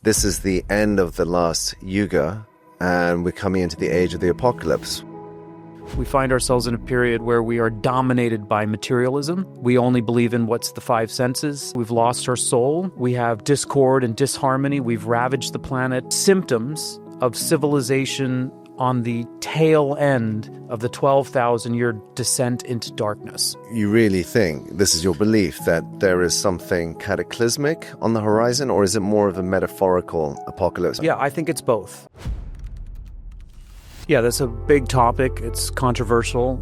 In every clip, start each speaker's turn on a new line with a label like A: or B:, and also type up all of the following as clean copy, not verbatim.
A: This is the end of the last yuga, and we're coming into the age of the apocalypse.
B: We find ourselves in a period where we are dominated by materialism. We only believe in what's the five senses. We've lost our soul. We have discord and disharmony. We've ravaged the planet. Symptoms of civilization on the tail end of the 12,000-year descent into darkness.
A: You really think, this is your belief, that there is something cataclysmic on the horizon, or is it more of a metaphorical apocalypse?
B: Yeah, I think it's both. Yeah, that's a big topic. It's controversial.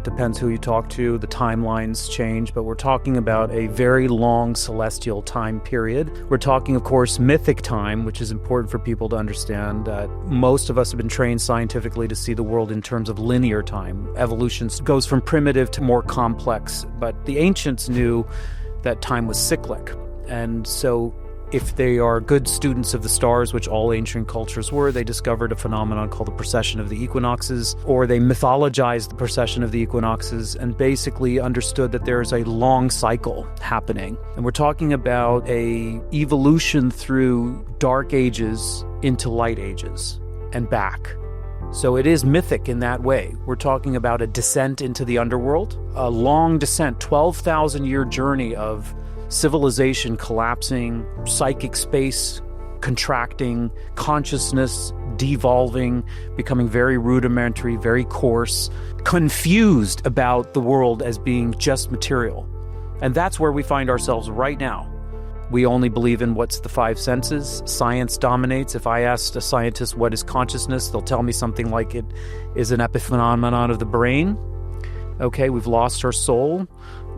B: Depends who you talk to. The timelines change, but we're talking about a very long celestial time period. We're talking, of course, mythic time, which is important for people to understand. Most of us have been trained scientifically to see the world in terms of linear time. Evolution goes from primitive to more complex, but the ancients knew that time was cyclic. And so if they are good students of the stars, which all ancient cultures were, they discovered a phenomenon called the Precession of the Equinoxes, or they mythologized the Precession of the Equinoxes and basically understood that there is a long cycle happening. And we're talking about a evolution through dark ages into light ages and back. So it is mythic in that way. We're talking about a descent into the underworld, a long descent, 12,000-year journey of civilization collapsing, psychic space contracting, consciousness devolving, becoming very rudimentary, very coarse, confused about the world as being just material. And that's where we find ourselves right now. We only believe in what's the five senses. Science dominates. If I asked a scientist what is consciousness, they'll tell me something like it is an epiphenomenon of the brain. Okay, we've lost our soul.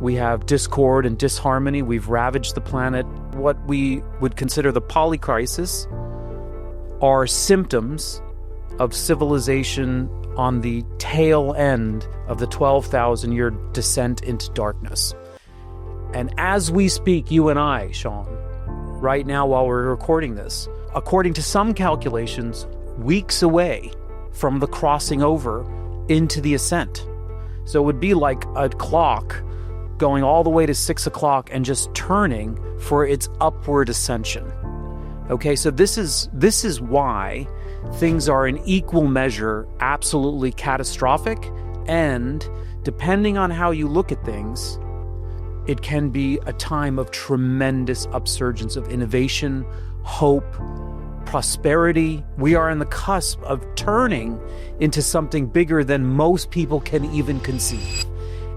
B: We have discord and disharmony. We've ravaged the planet. What we would consider the polycrisis are symptoms of civilization on the tail end of the 12,000-year descent into darkness. And as we speak, you and I, Sean, right now while we're recording this, according to some calculations, weeks away from the crossing over into the ascent. So it would be like a clock going all the way to 6 o'clock and just turning for its upward ascension. Okay, so this is why things are in equal measure absolutely catastrophic, and depending on how you look at things, it can be a time of tremendous upsurgence of innovation, hope, prosperity. We are on the cusp of turning into something bigger than most people can even conceive.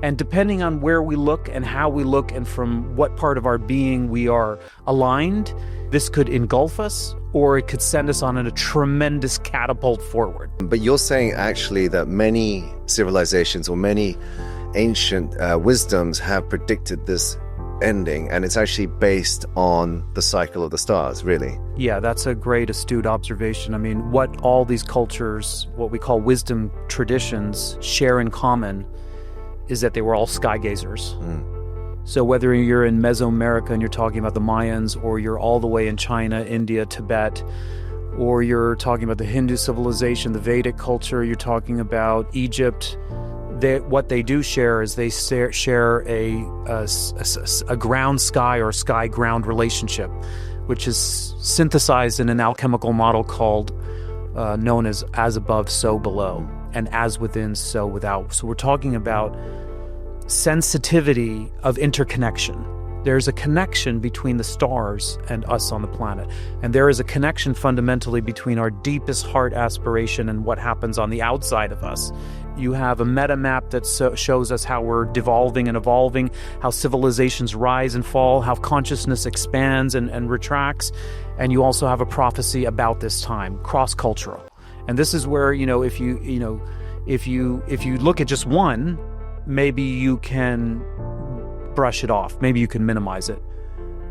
B: And depending on where we look and how we look and from what part of our being we are aligned, this could engulf us or it could send us on a tremendous catapult forward.
A: But you're saying actually that many civilizations or many ancient wisdoms have predicted this ending, and it's actually based on the cycle of the stars, really.
B: Yeah, that's a great astute observation. I mean, what all these cultures, what we call wisdom traditions, share in common is that they were all sky gazers. So whether you're in Mesoamerica and you're talking about the Mayans, or you're all the way in China, India, Tibet, or you're talking about the Hindu civilization, the Vedic culture, you're talking about Egypt, what they do share is they share a ground sky or sky ground relationship, which is synthesized in an alchemical model called known as above, so below, and as within, so without. So we're talking about sensitivity of interconnection. There's a connection between the stars and us on the planet. And there is a connection fundamentally between our deepest heart aspiration and what happens on the outside of us. You have a meta map that shows us how we're devolving and evolving, how civilizations rise and fall, how consciousness expands and retracts. And you also have a prophecy about this time, cross-cultural. And this is where, if you look at just one, maybe you can brush it off. Maybe you can minimize it.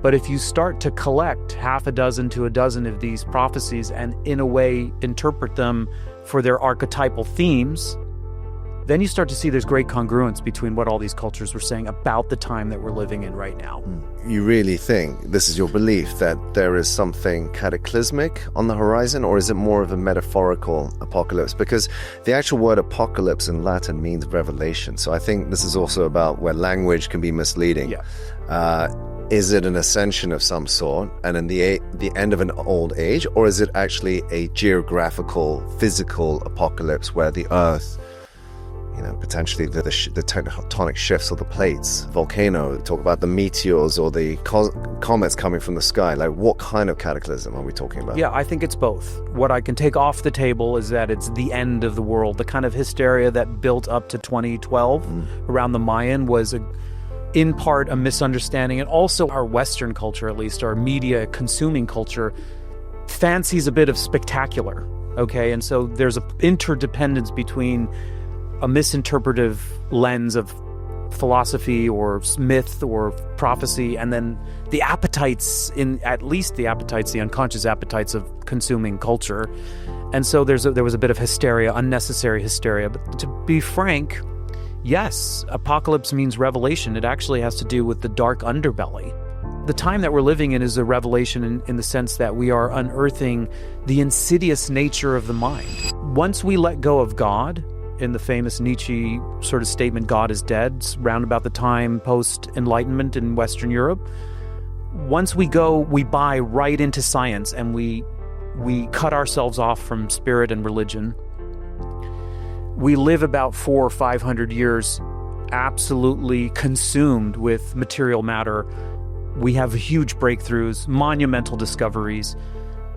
B: But if you start to collect half a dozen to a dozen of these prophecies and in a way interpret them for their archetypal themes, then you start to see there's great congruence between what all these cultures were saying about the time that we're living in right now.
A: You really think, this is your belief, that there is something cataclysmic on the horizon, or is it more of a metaphorical apocalypse? Because the actual word apocalypse in Latin means revelation. So I think this is also about where language can be misleading.
B: Yeah.
A: Is it an ascension of some sort and in the end of an old age, or is it actually a geographical, physical apocalypse where the Earth, potentially the tectonic shifts of the plates, volcano, talk about the meteors or the comets coming from the sky? Like, what kind of cataclysm are we talking about?
B: Yeah, I think it's both. What I can take off the table is that it's the end of the world. The kind of hysteria that built up to 2012 around the Mayan was in part a misunderstanding, and also our Western culture, at least our media consuming culture, fancies a bit of spectacular, okay? And so there's an interdependence between a misinterpretive lens of philosophy or myth or prophecy, and then the appetites, the unconscious appetites of consuming culture. And so there was a bit of hysteria, unnecessary hysteria. But to be frank, yes, apocalypse means revelation. It actually has to do with the dark underbelly. The time that we're living in is a revelation in the sense that we are unearthing the insidious nature of the mind. Once we let go of God, in the famous Nietzsche sort of statement, God is dead, round about the time post-Enlightenment in Western Europe, once we buy right into science and we cut ourselves off from spirit and religion. We live about 400 or 500 years absolutely consumed with material matter. We have huge breakthroughs, monumental discoveries,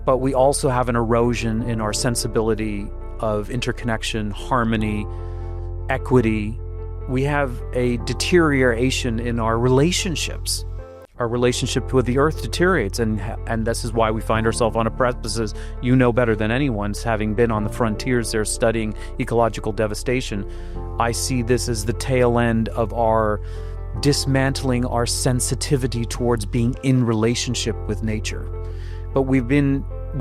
B: but we also have an erosion in our sensibility of interconnection, harmony, equity. We have a deterioration in our relationships. Our relationship with the earth deteriorates, and this is why we find ourselves on a precipice. You know better than anyone, having been on the frontiers there studying ecological devastation. I see this as the tail end of our dismantling our sensitivity towards being in relationship with nature. But we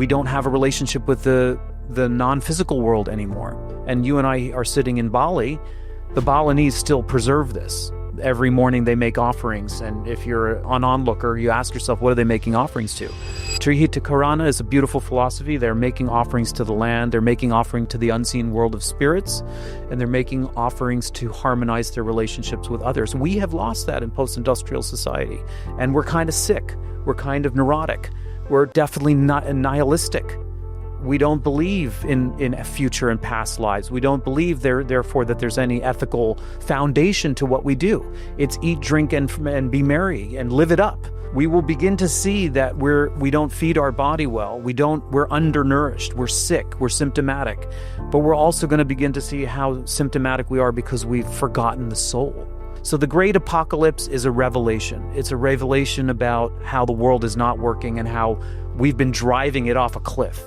B: don't have a relationship with the non-physical world anymore. And you and I are sitting in Bali. The Balinese still preserve this. Every morning they make offerings, and if you're an onlooker, you ask yourself, what are they making offerings to? Trihita Karana is a beautiful philosophy. They're making offerings to the land, they're making offering to the unseen world of spirits, and they're making offerings to harmonize their relationships with others. We have lost that in post-industrial society, and we're kind of sick. We're kind of neurotic. We're definitely not nihilistic. We don't believe in a future and past lives. We don't believe therefore that there's any ethical foundation to what we do. It's eat, drink, and be merry and live it up. We will begin to see that we don't feed our body well. We're undernourished. We're sick. We're symptomatic. But we're also going to begin to see how symptomatic we are because we've forgotten the soul. So the great apocalypse is a revelation. It's a revelation about how the world is not working and how we've been driving it off a cliff.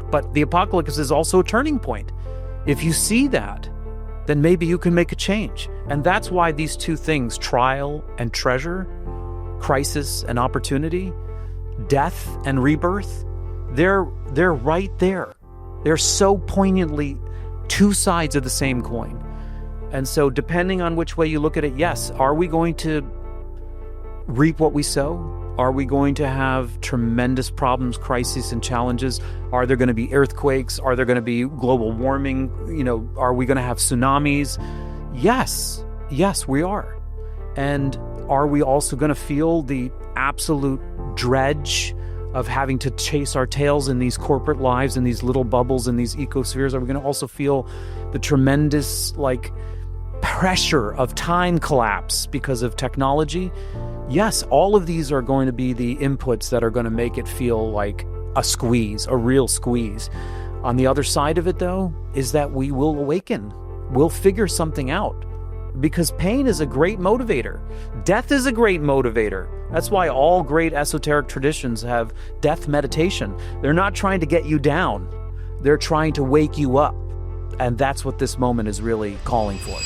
B: But the apocalypse is also a turning point. If you see that, then maybe you can make a change. And that's why these two things, trial and treasure, crisis and opportunity, death and rebirth, they're right there. They're so poignantly two sides of the same coin. And so depending on which way you look at it, yes, are we going to reap what we sow? Are we going to have tremendous problems, crises, and challenges? Are there going to be earthquakes? Are there going to be global warming? Are we going to have tsunamis? Yes, we are. And are we also going to feel the absolute dredge of having to chase our tails in these corporate lives, in these little bubbles, in these ecospheres? Are we going to also feel the tremendous, pressure of time collapse because of technology? Yes, all of these are going to be the inputs that are going to make it feel like a squeeze, a real squeeze. On the other side of it, though, is that we will awaken. We'll figure something out. Because pain is a great motivator. Death is a great motivator. That's why all great esoteric traditions have death meditation. They're not trying to get you down. They're trying to wake you up. And that's what this moment is really calling for.